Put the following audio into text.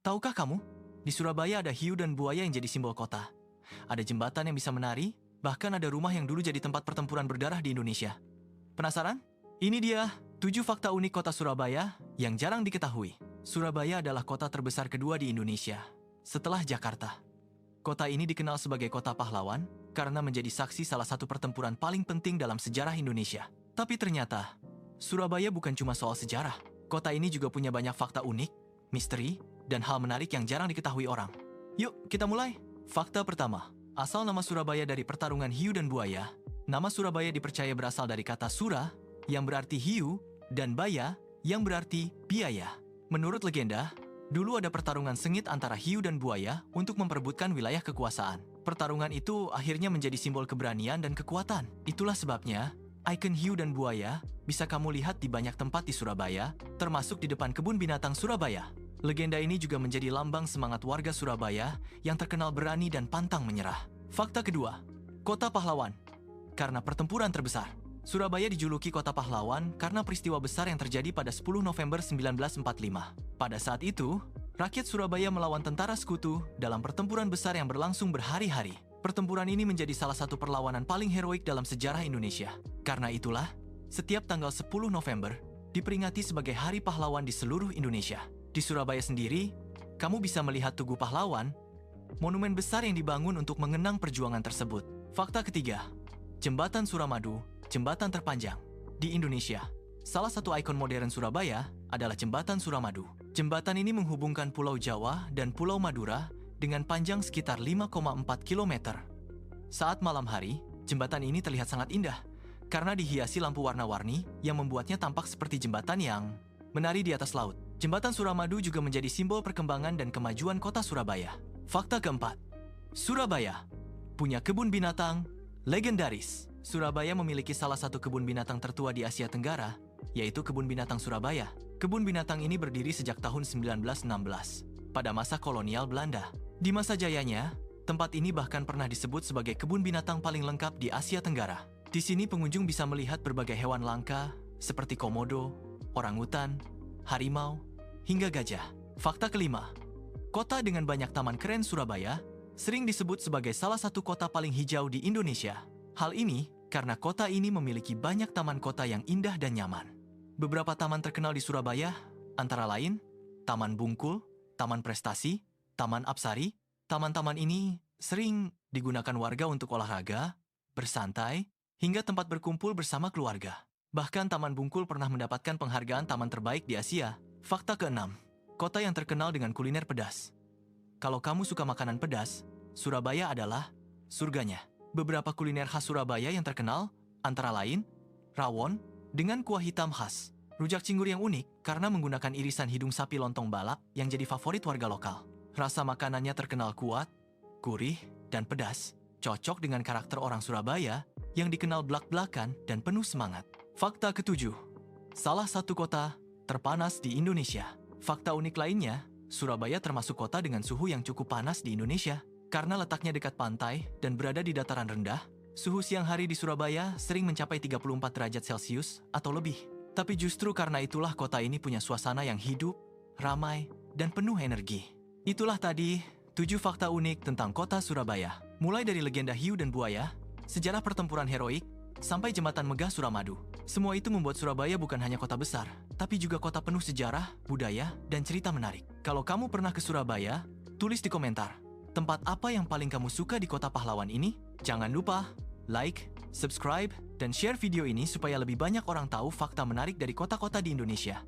Tahukah kamu, di Surabaya ada hiu dan buaya yang jadi simbol kota. Ada jembatan yang bisa menari, bahkan ada rumah yang dulu jadi tempat pertempuran berdarah di Indonesia. Penasaran? Ini dia 7 fakta unik kota Surabaya yang jarang diketahui. Surabaya adalah kota terbesar kedua di Indonesia, setelah Jakarta. Kota ini dikenal sebagai kota pahlawan karena menjadi saksi salah satu pertempuran paling penting dalam sejarah Indonesia. Tapi ternyata, Surabaya bukan cuma soal sejarah. Kota ini juga punya banyak fakta unik, misteri, dan hal menarik yang jarang diketahui orang. Yuk, kita mulai. Fakta pertama, asal nama Surabaya dari pertarungan hiu dan buaya. Nama Surabaya dipercaya berasal dari kata sura, yang berarti hiu, dan baya, yang berarti biaya. Menurut legenda, dulu ada pertarungan sengit antara hiu dan buaya untuk memperebutkan wilayah kekuasaan. Pertarungan itu akhirnya menjadi simbol keberanian dan kekuatan. Itulah sebabnya, ikon hiu dan buaya bisa kamu lihat di banyak tempat di Surabaya, termasuk di depan kebun binatang Surabaya. Legenda ini juga menjadi lambang semangat warga Surabaya yang terkenal berani dan pantang menyerah. Fakta kedua, Kota Pahlawan. Karena pertempuran terbesar, Surabaya dijuluki Kota Pahlawan karena peristiwa besar yang terjadi pada 10 November 1945. Pada saat itu, rakyat Surabaya melawan tentara sekutu dalam pertempuran besar yang berlangsung berhari-hari. Pertempuran ini menjadi salah satu perlawanan paling heroik dalam sejarah Indonesia. Karena itulah, setiap tanggal 10 November diperingati sebagai Hari Pahlawan di seluruh Indonesia. Di Surabaya sendiri, kamu bisa melihat Tugu Pahlawan, monumen besar yang dibangun untuk mengenang perjuangan tersebut. Fakta ketiga, Jembatan Suramadu, jembatan terpanjang di Indonesia. Salah satu ikon modern Surabaya adalah Jembatan Suramadu. Jembatan ini menghubungkan Pulau Jawa dan Pulau Madura dengan panjang sekitar 5,4 km. Saat malam hari, jembatan ini terlihat sangat indah karena dihiasi lampu warna-warni yang membuatnya tampak seperti jembatan yang menari di atas laut. Jembatan Suramadu juga menjadi simbol perkembangan dan kemajuan kota Surabaya. Fakta keempat, Surabaya punya kebun binatang legendaris. Surabaya memiliki salah satu kebun binatang tertua di Asia Tenggara, yaitu Kebun Binatang Surabaya. Kebun binatang ini berdiri sejak tahun 1916, pada masa kolonial Belanda. Di masa jayanya, tempat ini bahkan pernah disebut sebagai kebun binatang paling lengkap di Asia Tenggara. Di sini pengunjung bisa melihat berbagai hewan langka, seperti komodo, orangutan, harimau, hingga gajah. Fakta kelima, kota dengan banyak taman keren Surabaya sering disebut sebagai salah satu kota paling hijau di Indonesia. Hal ini karena kota ini memiliki banyak taman kota yang indah dan nyaman. Beberapa taman terkenal di Surabaya antara lain Taman Bungkul, Taman Prestasi, Taman Apsari. Taman-taman ini sering digunakan warga untuk olahraga, bersantai, hingga tempat berkumpul bersama keluarga. Bahkan Taman Bungkul pernah mendapatkan penghargaan taman terbaik di Asia. Fakta keenam, kota yang terkenal dengan kuliner pedas. Kalau kamu suka makanan pedas, Surabaya adalah surganya. Beberapa kuliner khas Surabaya yang terkenal, antara lain, rawon dengan kuah hitam khas, rujak cingur yang unik karena menggunakan irisan hidung sapi lontong balap yang jadi favorit warga lokal. Rasa makanannya terkenal kuat, gurih, dan pedas, cocok dengan karakter orang Surabaya yang dikenal blak-blakan dan penuh semangat. Fakta ketujuh, salah satu kota terpanas di Indonesia. Fakta unik lainnya, Surabaya termasuk kota dengan suhu yang cukup panas di Indonesia. Karena letaknya dekat pantai dan berada di dataran rendah, suhu siang hari di Surabaya sering mencapai 34 derajat Celcius atau lebih. Tapi justru karena itulah kota ini punya suasana yang hidup, ramai, dan penuh energi. Itulah tadi 7 fakta unik tentang kota Surabaya. Mulai dari legenda hiu dan buaya, sejarah pertempuran heroik, sampai jembatan megah Suramadu. Semua itu membuat Surabaya bukan hanya kota besar, tapi juga kota penuh sejarah, budaya, dan cerita menarik. Kalau kamu pernah ke Surabaya, tulis di komentar. Tempat apa yang paling kamu suka di kota pahlawan ini? Jangan lupa like, subscribe, dan share video ini supaya lebih banyak orang tahu fakta menarik dari kota-kota di Indonesia.